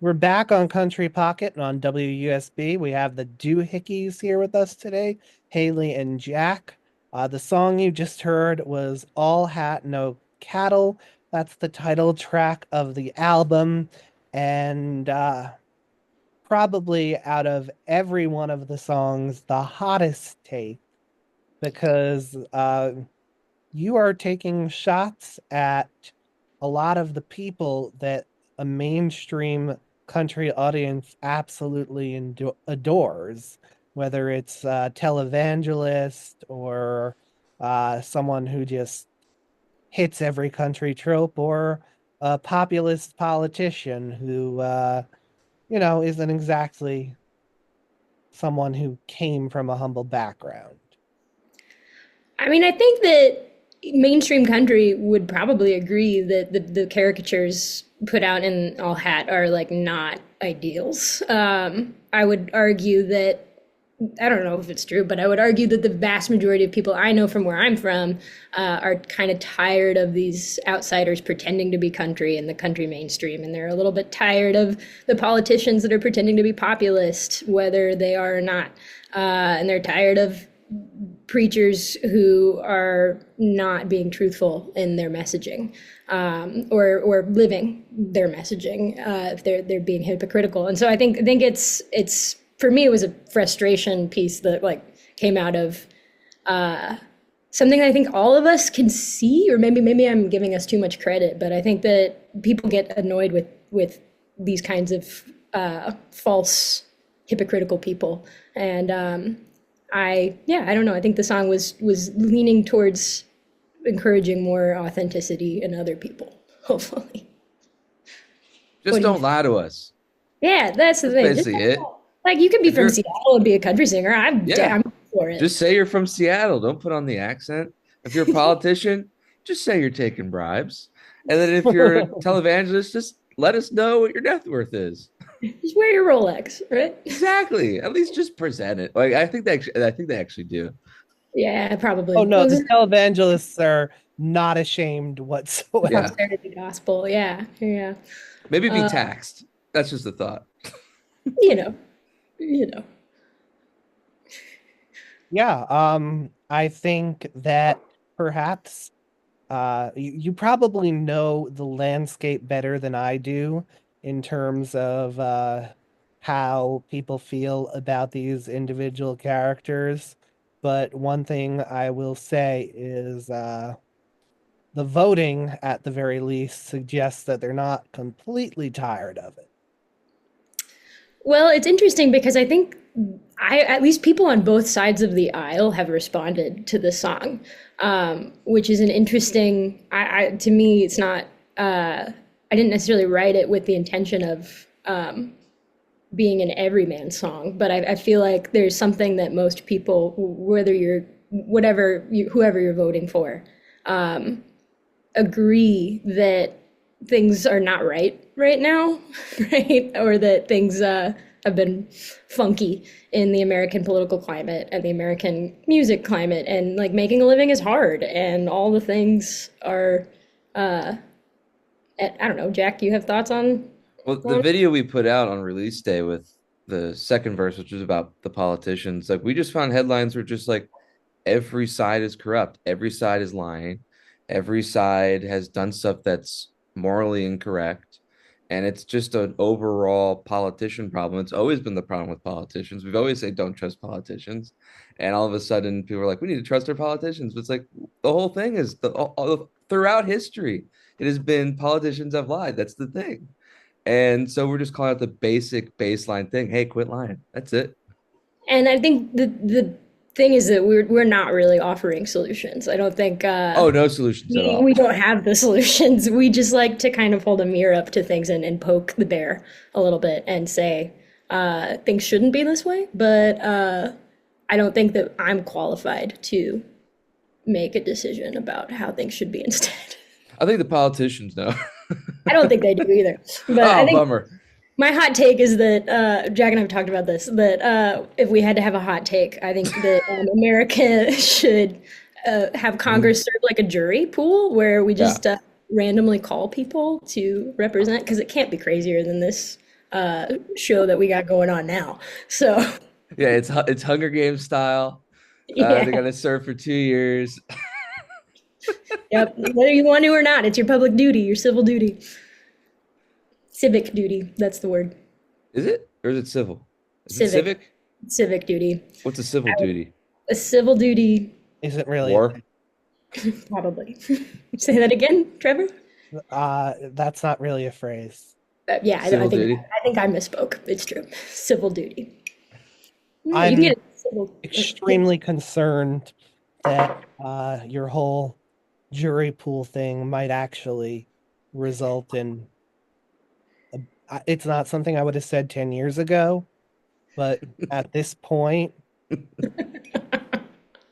We're back on Country Pocket and on WUSB. We have the Doohickeys here with us today, Haley and Jack. The song you just heard was All Hat, No Cattle. That's the title track of the album. And probably out of every one of the songs, the hottest take because you are taking shots at a lot of the people that a mainstream country audience absolutely adores, whether it's a televangelist or someone who just hits every country trope or a populist politician who, isn't exactly someone who came from a humble background. I mean, I think that mainstream country would probably agree that the caricatures put out in All Hat are like not ideals. I would argue that I don't know if it's true, but I would argue that the vast majority of people I know from where I'm from are kind of tired of these outsiders pretending to be country in the country mainstream. And they're a little bit tired of the politicians that are pretending to be populist, whether they are or not. And they're tired of preachers who are not being truthful in their messaging, or living their messaging, if they're being hypocritical. And so I think it's for me it was a frustration piece that like came out of something that I think all of us can see, or maybe I'm giving us too much credit, but I think that people get annoyed with these kinds of false hypocritical people. And I don't know. I think the song was leaning towards encouraging more authenticity in other people, hopefully. What Just do you don't think? lie to us. Yeah, that's the That's thing. Just basically it. like you could be If from you're, Seattle and be a country singer. yeah, I'm for it. just say you're from Seattle. Don't put on the accent. If you're a politician, just say you're taking bribes. And then if you're a televangelist, just let us know what your net worth is. Just wear your Rolex, right? Exactly. At least just present it. Like I think they actually do. Yeah, Oh probably. no, the televangelists are not ashamed whatsoever. Yeah. Prosperity gospel. Yeah, yeah. Maybe be Uh, taxed. That's just a thought. you know, you know. Yeah, I think that perhaps you probably know the landscape better than I do in terms of how people feel about these individual characters. But one thing I will say is the voting, at the very least, suggests that they're not completely tired of it. Well, it's interesting because I think at least people on both sides of the aisle have responded to the song, which is an interesting. To me, it's not. I didn't necessarily write it with the intention of being an everyman song, but I feel like there's something that most people, whether you're whoever you're voting for, agree that things are not right now, right? Or that things have been funky in the American political climate and the American music climate, and like making a living is hard, and all the things are. I don't know, Jack. Do you have thoughts on? Well, the on video we put out on release day with the second verse, which was about the politicians, like we just found headlines were just like every side is corrupt, every side is lying, every side has done stuff that's morally incorrect. And it's just an overall politician problem. It's always been the problem with politicians. We've always said don't trust politicians. And all of a sudden people are like, we need to trust our politicians. But it's like the whole thing is throughout history, it has been politicians have lied. That's the thing. And so we're just calling out the basic baseline thing. Hey, quit lying. That's it. And I think the thing is that we're not really offering solutions. I don't think Oh, no solutions at we all. don't have the solutions. We just like to kind of hold a mirror up to things and poke the bear a little bit and say things shouldn't be this way. But I don't think that I'm qualified to make a decision about how things should be instead. I think the politicians know. I don't think they do either. But I Oh, think bummer. my hot take is that Jack and I have talked about this. That if we had to have a hot take, I think that America should have Mhm. Congress serve like a jury pool where we Yeah. just randomly call people to represent, because it can't be crazier than this show that we got going on now. So Yeah, it's Hunger Games style. They yeah, got to serve for 2 years. yep. Whether you want to or not, it's your public duty, your civil duty, civic duty. That's the word. Is it? Or is it civil? Is it Civic, civic? civic duty. What's a civil duty? A civil duty, Isn't really a War? thing. probably. Say that again, Trevor. That's not really a phrase. Yeah, Civil duty? I think I misspoke. It's true. Civil duty. Yeah, you can I'm get a civil. extremely concerned that your whole jury pool thing might actually result in it's not something I would have said 10 years ago, but at this point,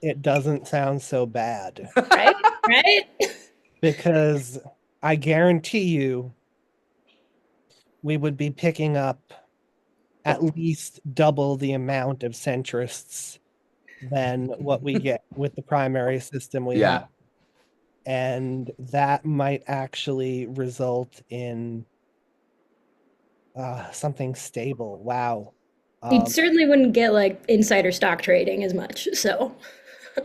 it doesn't sound so bad Right? Right? because I guarantee you we would be picking up at least double the amount of centrists than what we get with the primary system we have. Yeah. And that might actually result in something stable. Wow. You Um, certainly wouldn't get like insider stock trading as much. So,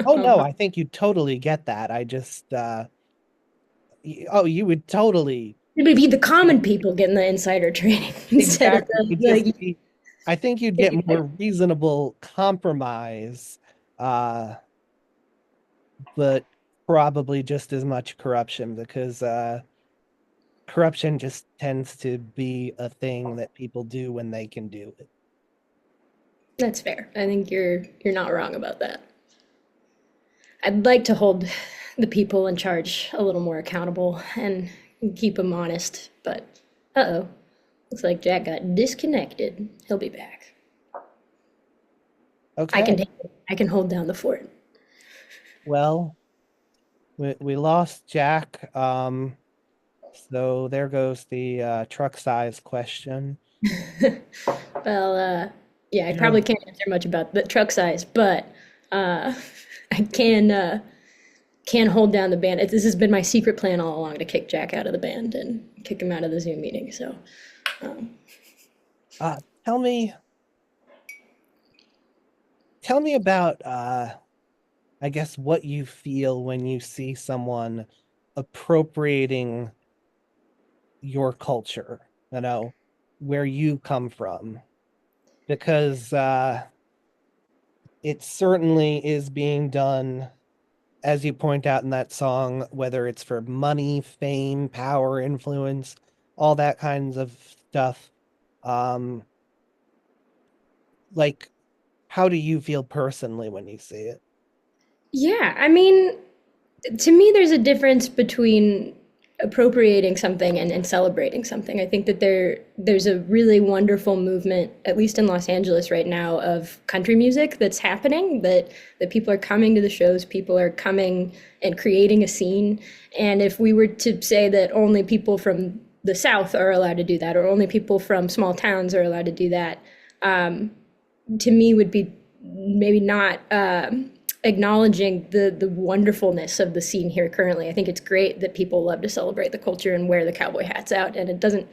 oh no, um, I think you totally get that. I just oh, you would totally it would be the common people getting the insider trading instead of exactly. It'd just the be, I think you'd get more like, reasonable compromise, uh, but probably just as much corruption because corruption just tends to be a thing that people do when they can do it. that's fair. I think you're not wrong about that. I'd like to hold the people in charge a little more accountable and keep them honest, but uh-oh. Looks like Jack got disconnected. He'll be back. I Okay. can take it. I can hold down the fort. Well, we lost Jack. So there goes the truck size question. Well, yeah, I You know, probably can't answer much about the truck size, but uh, I can hold down the band. This has been my secret plan all along to kick Jack out of the band and kick him out of the Zoom meeting. So, um, tell me, tell me about I guess what you feel when you see someone appropriating your culture, you know, where you come from, because it certainly is being done, as you point out in that song, whether it's for money, fame, power, influence, all that kinds of stuff. Um, like, how do you feel personally when you see it? yeah, I mean, to me, there's a difference between appropriating something and celebrating something. I think that there's a really wonderful movement, at least in Los Angeles right now, of country music that's happening, that people are coming to the shows, people are coming and creating a scene. And if we were to say that only people from the South are allowed to do that, or only people from small towns are allowed to do that, to me would be maybe not acknowledging the wonderfulness of the scene here currently. I think it's great that people love to celebrate the culture and wear the cowboy hats out, and it doesn't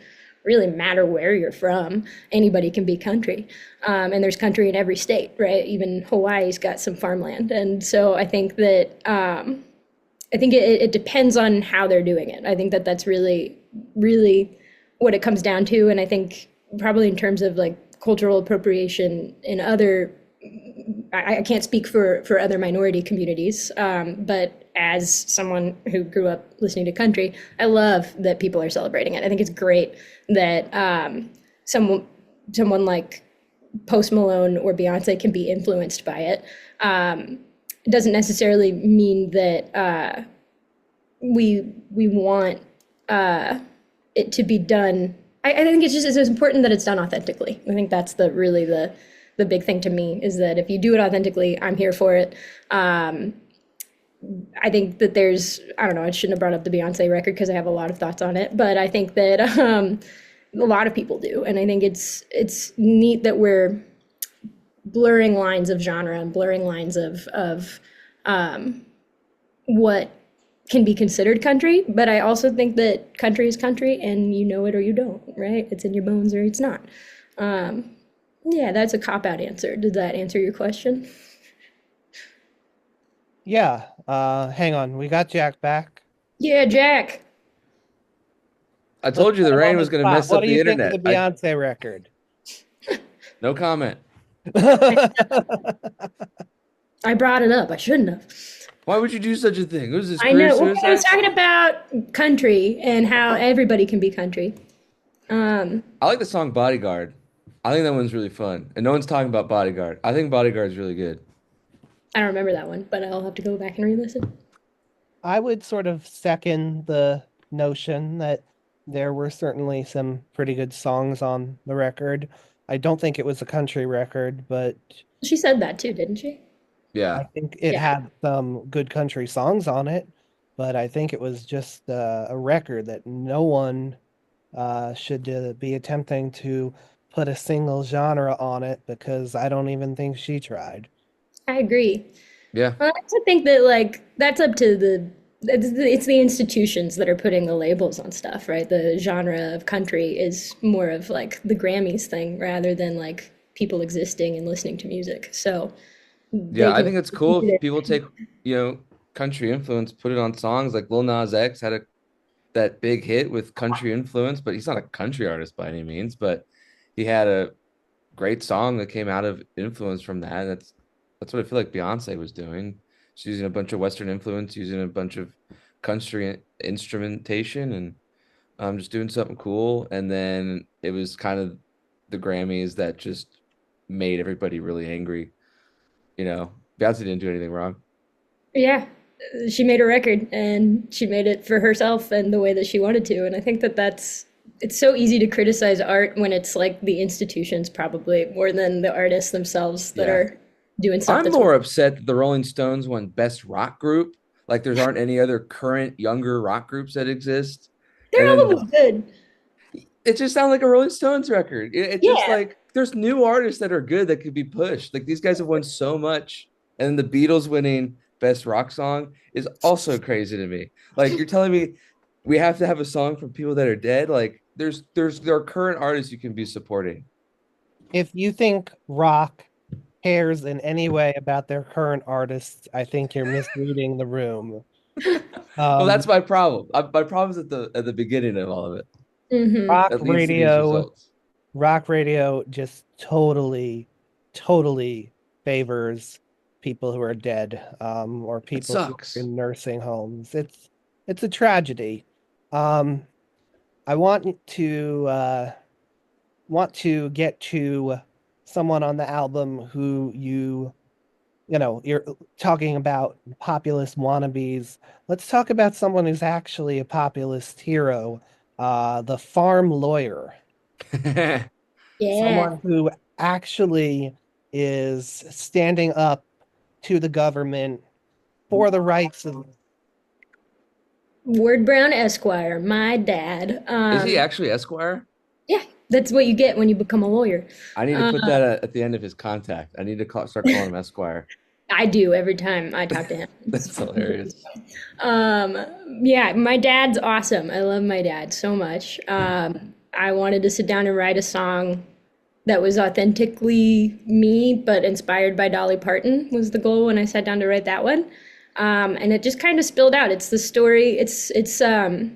really matter where you're from. Anybody can be country, and there's country in every state, right? Even Hawaii's got some farmland, and so I think that I think it depends on how they're doing it. I think that that's really really what it comes down to, and I think probably in terms of like cultural appropriation in other I can't speak for other minority communities, but as someone who grew up listening to country, I love that people are celebrating it. I think it's great that someone like Post Malone or Beyonce can be influenced by it. It doesn't necessarily mean that we want it to be done. I think it's important that it's done authentically. I think that's the big thing to me is that if you do it authentically, I'm here for it. I think that I don't know, I shouldn't have brought up the Beyonce record because I have a lot of thoughts on it, but I think that a lot of people do. And I think it's neat that we're blurring lines of genre and blurring lines of what can be considered country, but I also think that country is country and you know it or you don't, right? It's in your bones or it's not. Um, yeah, that's a cop out answer. Did that answer your question? Yeah. Hang on. We got Jack back. Yeah, Jack. I Let's told you put the him on rain the was going to spot. mess What up do the you think of the internet. I Beyonce record? no comment. I brought it up. I shouldn't have. Why would you do such a thing? What is this, I career know. Well, I was suicide? talking about country and how everybody can be country. Um, I like the song Bodyguard. I think that one's really fun. And no one's talking about Bodyguard. I think Bodyguard's really good. I don't remember that one, but I'll have to go back and re-listen. I would sort of second the notion that there were certainly some pretty good songs on the record. I don't think it was a country record, but She said that too, didn't she? I Yeah. think it Yeah, had some good country songs on it. But I think it was just a record that no one should be attempting to put a single genre on it because I don't even think she tried. I agree. Yeah. Well, I also think that like that's up to it's the institutions that are putting the labels on stuff, right? The genre of country is more of like the Grammys thing rather than like people existing and listening to music. So Yeah, they I can think it's cool if people take, country influence, put it on songs like Lil Nas X had that big hit with country influence, but he's not a country artist by any means, but he had a great song that came out of influence from that. That's what I feel like Beyonce was doing. She's using a bunch of Western influence, using a bunch of country instrumentation, and just doing something cool. And then it was kind of the Grammys that just made everybody really angry. Beyonce didn't do anything wrong. Yeah, she made a record and she made it for herself and the way that she wanted to. And I think that it's so easy to criticize art when it's like the institutions probably more than the artists themselves that Yeah. are doing stuff I'm that's more upset that the Rolling Stones won Best Rock Group. Like there's aren't any other current younger rock groups that exist. they're And all then good. it just sounds like a Rolling Stones record. It just Yeah, like there's new artists that are good that could be pushed. Like these guys have won so much, and then the Beatles winning Best Rock Song is also crazy to me. Like you're telling me we have to have a song from people that are dead. Like there are current artists you can be supporting. If you think rock cares in any way about their current artists, I think you're misreading the room. Well, that's Um, my problem. My problem is at the beginning of all of it hmm, rock that leads to these radio, results. rock radio just totally favors people who are dead, or It people who are sucks. in nursing homes. It's a tragedy. Um, I want to get to someone on the album who you're talking about populist wannabes. Let's talk about someone who's actually a populist hero, the farm lawyer, yeah. someone who actually is standing up to the government for the rights of. Ward Brown Esquire, my dad. Is he actually Esquire? Yeah, that's what you get when you become a lawyer. I need to Uh, put that at the end of his contact. I need to start calling him Esquire. I do every time I talk to him. That's hilarious. Um, yeah, my dad's awesome. I love my dad so much. I wanted to sit down and write a song that was authentically me, but inspired by Dolly Parton was the goal when I sat down to write that one. And it just kind of spilled out. It's the story. It's a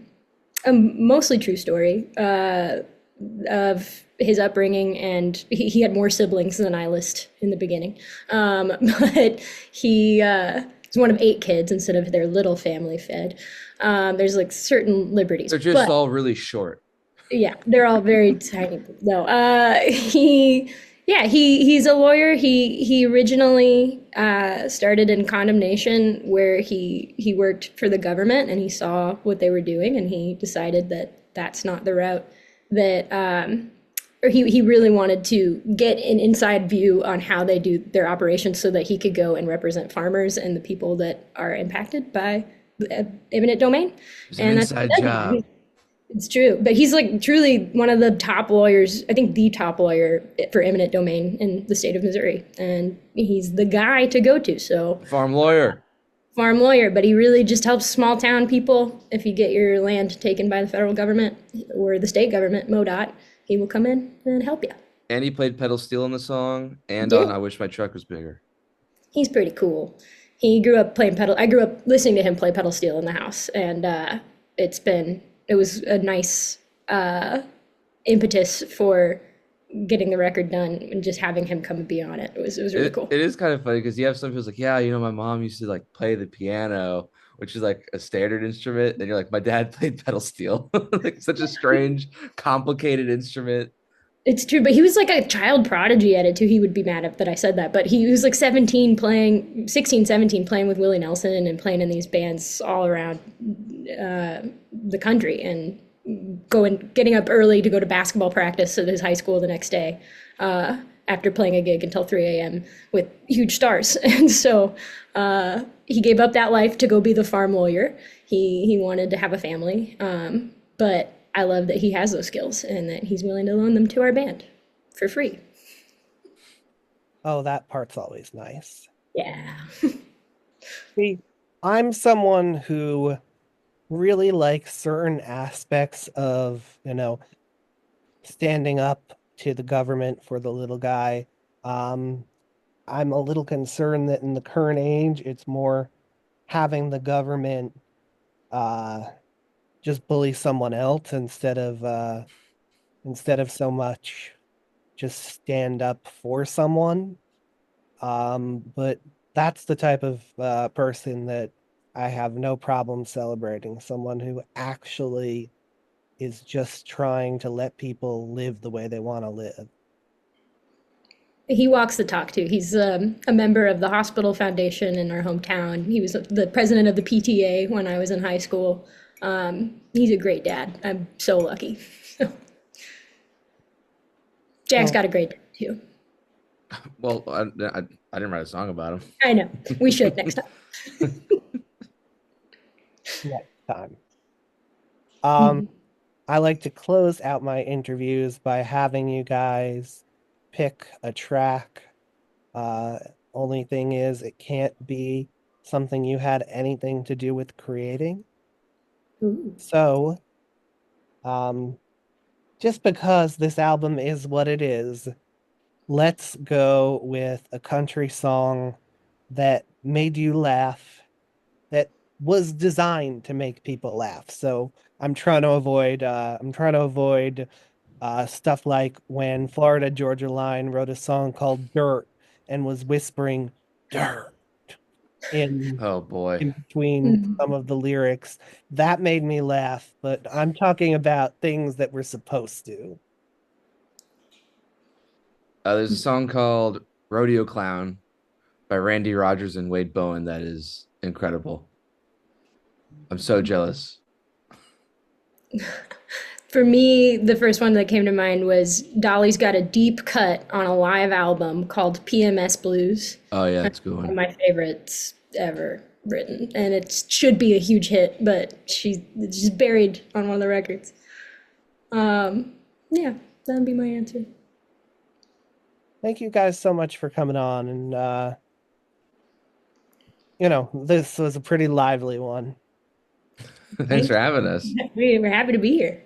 mostly true story of his upbringing, and he had more siblings than I list in the beginning. But he is one of 8 kids instead of their little family fed. There's like certain liberties, They're just but all really short. yeah, they're all very tiny. No, he's a lawyer. He originally started in condemnation, where he worked for the government and he saw what they were doing, and he decided that that's not the route that, or he really wanted to get an inside view on how they do their operations so that he could go and represent farmers and the people that are impacted by eminent domain. It's an And that's what inside he does. job. It's true, but he's like truly one of the top lawyers, I think the top lawyer for eminent domain in the state of Missouri, and he's the guy to go to. So Farm lawyer. farm lawyer, but he really just helps small town people. If you get your land taken by the federal government or the state government, MoDOT, he will come in and help you. And he played pedal steel in the song and on Yeah, I Wish My Truck Was Bigger. he's pretty cool. He grew up playing pedal. I grew up listening to him play pedal steel in the house, and it was a nice impetus for getting the record done and just having him come and be on it. It was really cool. It is kind of funny because you have some people's like, yeah, my mom used to like play the piano, which is like a standard instrument. And you're like, my dad played pedal steel. Like such a strange, complicated instrument. It's true, but he was like a child prodigy at it too. He would be mad at that I said that, but he was like 17 playing, 16, 17 playing with Willie Nelson and playing in these bands all around the country and getting up early to go to basketball practice at his high school the next day after playing a gig until 3 a.m. with huge stars. And so he gave up that life to go be the farm lawyer. He wanted to have a family, but I love that he has those skills and that he's willing to loan them to our band for free. Oh, that part's always nice. Yeah. See, I'm someone who really likes certain aspects of, standing up to the government for the little guy. Um, I'm a little concerned that in the current age, it's more having the government uh, just bully someone else instead of so much just stand up for someone. But that's the type of person that I have no problem celebrating. Someone who actually is just trying to let people live the way they want to live. He walks the talk too. He's a member of the hospital foundation in our hometown. He was the president of the PTA when I was in high school. He's a great dad. I'm so lucky. Jack's Well, got a great dad too. Well, I didn't write a song about I know. We should next time. next time. Um, I like to close out my interviews by having you guys pick a track. Uh, Only thing is, it can't be something you had anything to do with creating. Ooh. So, um, just because this album is what it is, let's go with a country song that made you laugh, that was designed to make people laugh. So I'm trying to avoid stuff like when Florida Georgia Line wrote a song called Dirt and was whispering dirt in Oh boy. in between some of the lyrics. That made me laugh, but I'm talking about things that we're supposed to. There's a song called Rodeo Clown by Randy Rogers and Wade Bowen that is incredible. I'm so jealous. For me, the first one that came to mind was Dolly's got a deep cut on a live album called PMS Blues. Oh yeah, that's a good One of one. my favorites ever written, and it should be a huge hit, but she's buried on one of the records. Yeah, that'd be my answer. Thank you guys so much for coming on, and this was a pretty lively one. Thanks Thank for having us. you. We're happy to be here.